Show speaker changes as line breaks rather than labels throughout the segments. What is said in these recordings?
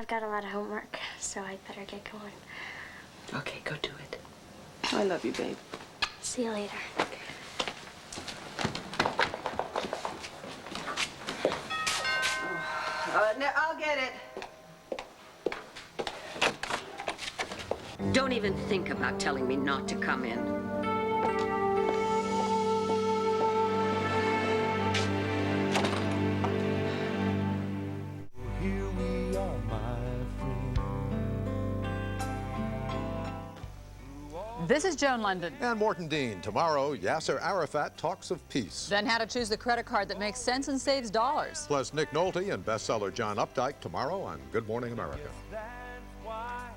I've got a lot of homework, so I'd better get going.
Okay, go do it. I love you, babe.
See you later.
I'll get it.
Don't even think about telling me not to come in.
Here we are, my friend.
This is Joan London.
And Morton Dean. Tomorrow, Yasser Arafat talks of peace.
Then how to choose the credit card that makes sense and saves dollars.
Plus Nick Nolte and bestseller John Updike tomorrow on Good Morning America.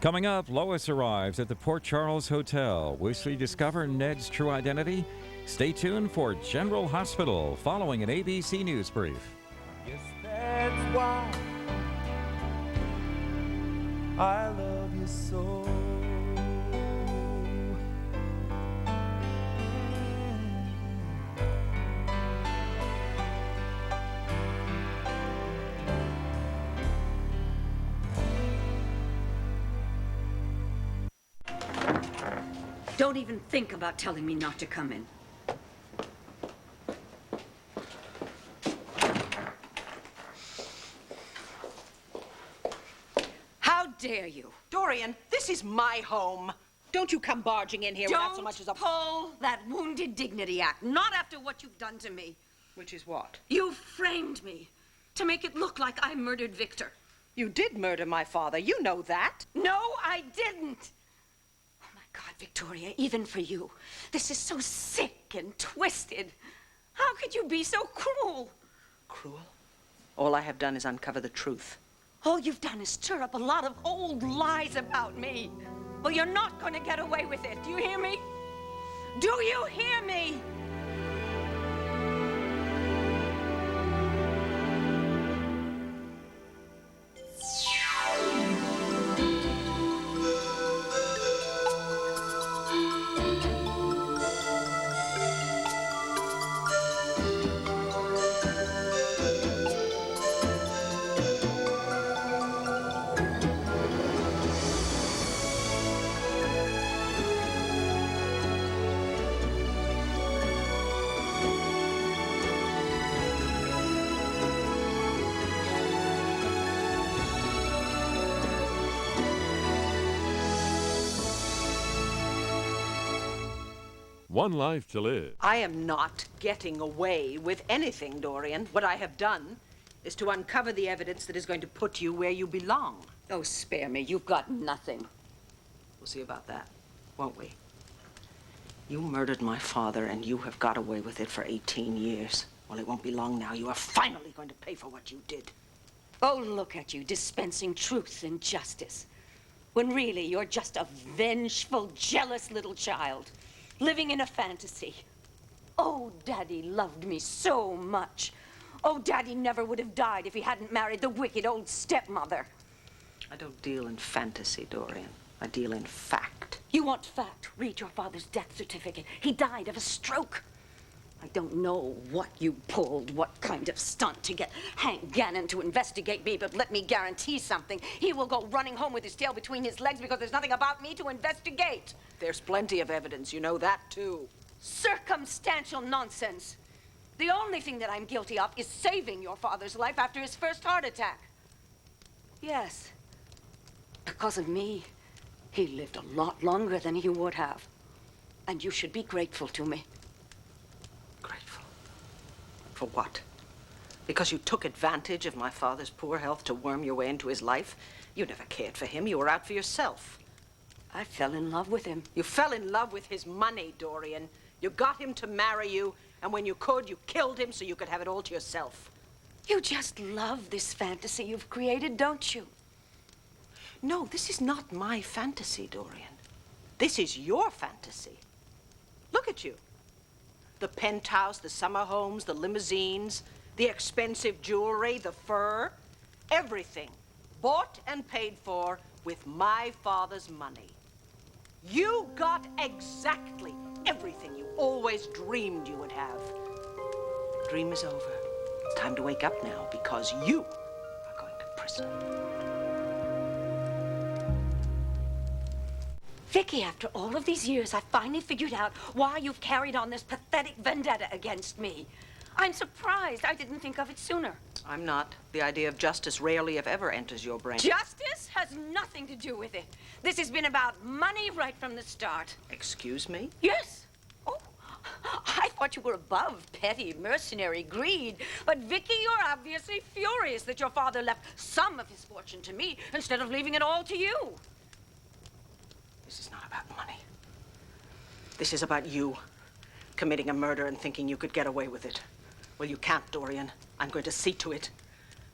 Coming up, Lois arrives at the Port Charles Hotel. Will she discover Ned's true identity? Stay tuned for General Hospital following an ABC News brief.
Yes, that's why I love you so.
Don't even think about telling me not to come in. How dare you?
Dorian, this is my home. Don't you come barging in here without so much as a...
Don't pull that Wounded Dignity Act. Not after what you've done to me.
Which is what?
You framed me to make it look like I murdered Victor.
You did murder my father. You know that.
No, I didn't. Oh, my God, Victoria, even for you, this is so sick and twisted. How could you be so cruel?
Cruel? All I have done is uncover the truth.
All you've done is stir up a lot of old lies about me. Well, you're not going to get away with it. Do you hear me? Do you hear me?
One life to live.
I am not getting away with anything, Dorian. What I have done is to uncover the evidence that is going to put you where you belong.
Oh, spare me. You've got nothing.
We'll see about that, won't we? You murdered my father, and you have got away with it for 18 years. Well, it won't be long now. You are finally going to pay for what you did.
Oh, look at you, dispensing truth and justice. When really, you're just a vengeful, jealous little child. Living in a fantasy. Oh, Daddy loved me so much. Oh, Daddy never would have died if he hadn't married the wicked old stepmother.
I don't deal in fantasy, Dorian. I deal in fact.
You want fact? Read your father's death certificate. He died of a stroke. I don't know what you pulled, what kind of stunt to get Hank Gannon to investigate me, but let me guarantee something. He will go running home with his tail between his legs because there's nothing about me to investigate.
There's plenty of evidence. You know that, too.
Circumstantial nonsense. The only thing that I'm guilty of is saving your father's life after his first heart attack. Yes. Because of me, he lived a lot longer than he would have. And you should be grateful to me.
Grateful? For what? Because you took advantage of my father's poor health to worm your way into his life? You never cared for him. You were out for yourself.
I fell in love with him.
You fell in love with his money, Dorian. You got him to marry you, and when you could, you killed him so you could have it all to yourself.
You just love this fantasy you've created, don't you?
No, this is not my fantasy, Dorian. This is your fantasy. Look at you. The penthouse, the summer homes, the limousines, the expensive jewelry, the fur, everything bought and paid for with my father's money. You got exactly everything you always dreamed you would have. The dream is over. It's time to wake up now because you are going to prison.
Viki, after all of these years, I finally figured out why you've carried on this pathetic vendetta against me. I'm surprised I didn't think of it sooner.
I'm not. The idea of justice rarely, if ever, enters your brain.
Justice has nothing to do with it. This has been about money right from the start.
Excuse me?
Yes. Oh, I thought you were above petty mercenary greed. But Viki, you're obviously furious that your father left some of his fortune to me instead of leaving it all to you.
This is not about money. This is about you committing a murder and thinking you could get away with it. Well, you can't, Dorian. I'm going to see to it.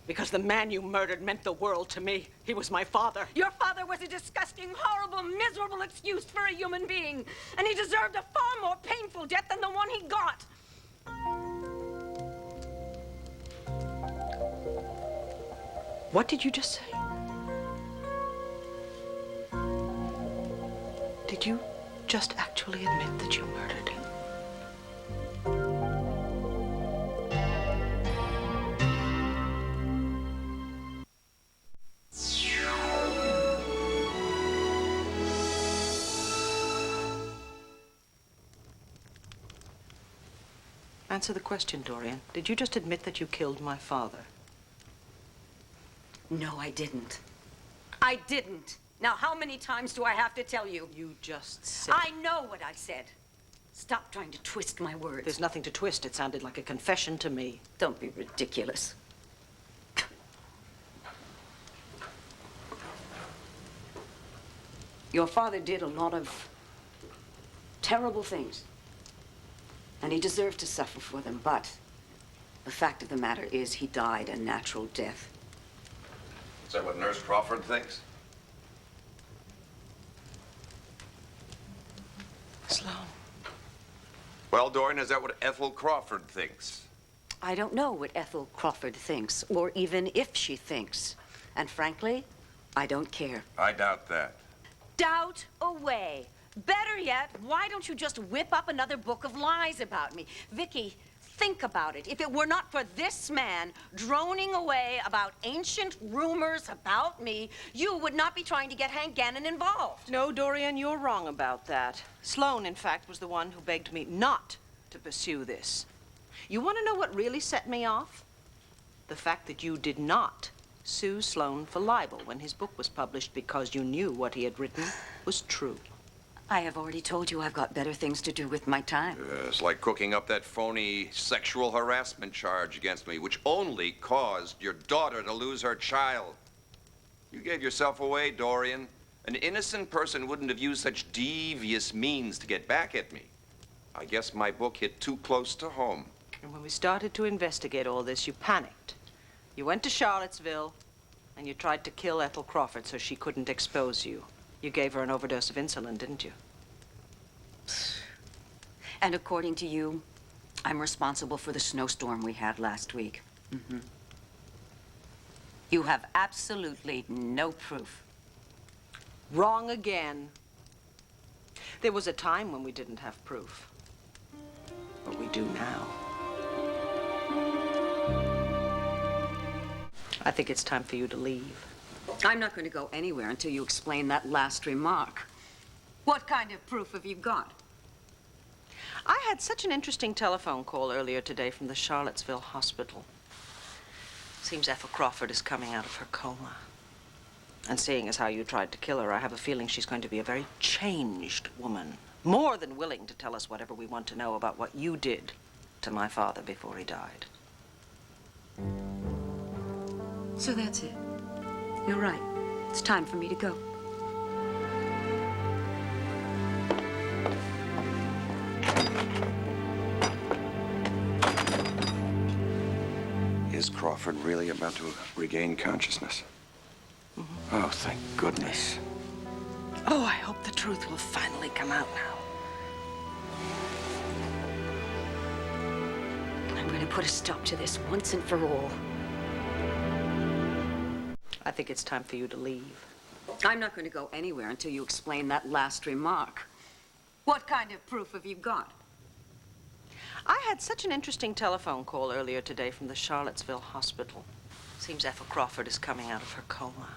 Because the man you murdered meant the world to me. He was my father.
Your father was a disgusting, horrible, miserable excuse for a human being. And he deserved a far more painful death than the one he got.
What did you just say? Did you just actually admit that you murdered him? Answer the question, Dorian. Did you just admit that you killed my father?
No, I didn't. I didn't. Now, how many times do I have to tell you?
You just said...
I know what I said. Stop trying to twist my words.
There's nothing to twist. It sounded like a confession to me.
Don't be ridiculous. Your father did a lot of terrible things. And he deserved to suffer for them, but the fact of the matter is he died a natural death.
Is that what Nurse Crawford thinks?
Sloan.
Well, Dorian, is that what Ethel Crawford thinks?
I don't know what Ethel Crawford thinks, or even if she thinks. And frankly, I don't care.
I doubt that.
Doubt away. Better yet, why don't you just whip up another book of lies about me? Viki, think about it. If it were not for this man droning away about ancient rumors about me, you would not be trying to get Hank Gannon involved.
No, Dorian, you're wrong about that. Sloan, in fact, was the one who begged me not to pursue this. You want to know what really set me off? The fact that you did not sue Sloan for libel when his book was published because you knew what he had written was true.
I have already told you I've got better things to do with my time.
It's like cooking up that phony sexual harassment charge against me, which only caused your daughter to lose her child. You gave yourself away, Dorian. An innocent person wouldn't have used such devious means to get back at me. I guess my book hit too close to home.
And when we started to investigate all this, you panicked. You went to Charlottesville, and you tried to kill Ethel Crawford so she couldn't expose you. You gave her an overdose of insulin, didn't you?
And according to you, I'm responsible for the snowstorm we had last week. Mm-hmm. You have absolutely no proof.
Wrong again. There was a time when we didn't have proof. But we do now. I think it's time for you to leave.
I'm not going to go anywhere until you explain that last remark. What kind of proof have you got?
I had such an interesting telephone call earlier today from the Charlottesville hospital. Seems Ethel Crawford is coming out of her coma. And seeing as how you tried to kill her, I have a feeling she's going to be a very changed woman. More than willing to tell us whatever we want to know about what you did to my father before he died.
So that's it. You're right. It's time for me to go.
Is Crawford really about to regain consciousness? Oh, thank goodness.
Oh, I hope the truth will finally come out now.
I'm going to put a stop to this once and for all.
I think it's time for you to leave.
I'm not going to go anywhere until you explain that last remark. What kind of proof have you got?
I had such an interesting telephone call earlier today from the Charlottesville hospital. Seems Ethel Crawford is coming out of her coma.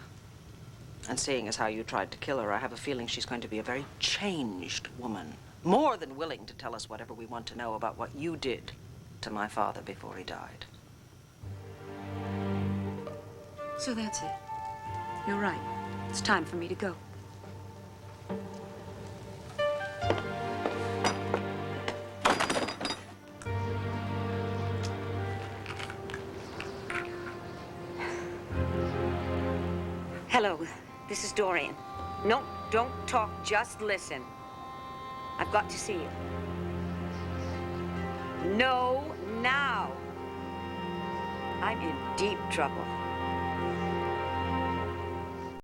And seeing as how you tried to kill her, I have a feeling she's going to be a very changed woman. More than willing to tell us whatever we want to know about what you did to my father before he died.
So that's it. You're right. It's time for me to go. Hello, this is Dorian. No, don't talk, just listen. I've got to see you. No, now. I'm in deep trouble.